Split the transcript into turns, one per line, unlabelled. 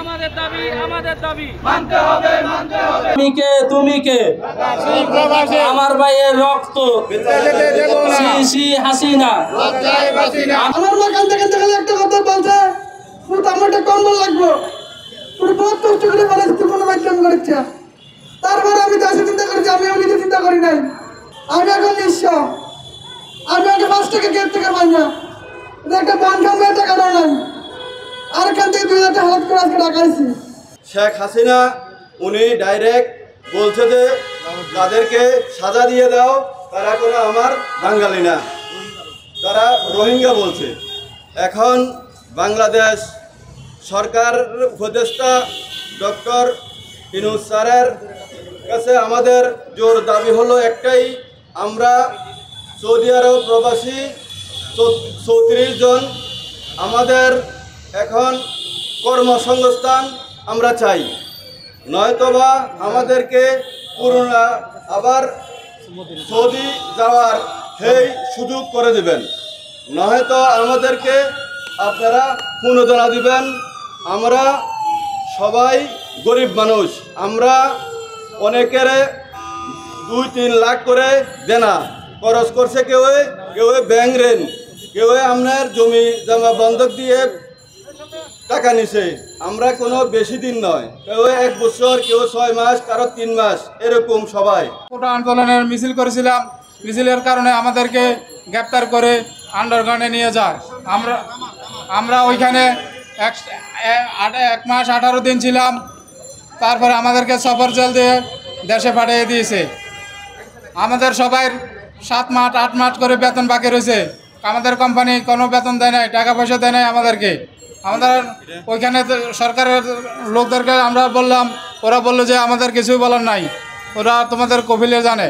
আমাদের দাবি
তুমি কে আমার ভাইয়ের রক্ত হাসিনা
আমার মা কান্দে কান্দে খালি একটা কথা বলছে, আমার একটা কম্বল লাগবো। বহুত কষ্ট করে বলেছে তুই কোনো বাইক করেছে। তারপরে আমি দেশে চিন্তা করেছি, আমি নিজে চিন্তা করি নাই। আমি এখন নিঃস্ব, আমি আগে 5 টাকা গেট থেকে পাই না, একটা বান খামে টাকা নাই। আর এখান থেকে 2000 টাকা হাত করে আজকে টাকাইছি।
শেখ হাসিনা উনি ডাইরেক্ট বলছে যে যাদেরকে সাজা দিয়ে দাও তারা কোনো আমার বাঙালি না, তারা রোহিঙ্গা বলছে। এখন বাংলাদেশ সরকার উপদেষ্টা ডক্টর ইউনূস স্যারের কাছে আমাদের জোর দাবি হলো একটাই, আমরা সৌদি আরব প্রবাসী 34 জন আমাদের এখন কর্মসংস্থান আমরা চাই, নয়তোবা আমাদেরকে পুরোনা আবার সৌদি যাওয়ার সেই সুযোগ করে দেবেন, নয়তো আমাদেরকে আপনারা পুনর্দনা দিবেন। আমরা সবাই গরিব মানুষ, আমরা অনেকের 2-3 লাখ করে দেনা খরচ করছে, কেউ ব্যাংক ঋণ, কেউ আপনার জমি জমা বন্ধক দিয়ে টাকা নিছে। আমরা কোনো বেশি দিন নয়, কেউ 1 বছর, কেউ 6 মাস, কারো 3 মাস, এরকম সবাই।
কোটা আন্দোলনের মিছিল করেছিলাম, মিছিলের কারণে আমাদেরকে গ্রেপ্তার করে আন্ডারগ্রাউন্ডে নিয়ে যায়। আমরা ওইখানে 1 মাস 18 দিন ছিলাম, তারপরে আমাদেরকে সফর জেল দিয়ে দেশে পাঠিয়ে দিয়েছে। আমাদের সবাই 7 মাস 8 মাস করে বেতন বাকি রয়েছে, আমাদের কোম্পানি কোনো বেতন দেয় নাই, টাকা পয়সা দেয় নাই আমাদেরকে। আমাদের ওইখানে সরকারের লোকদেরকে আমরা বললাম, ওরা বললো যে আমাদের কিছুই বলার নাই, ওরা তোমাদের কফিলে জানে।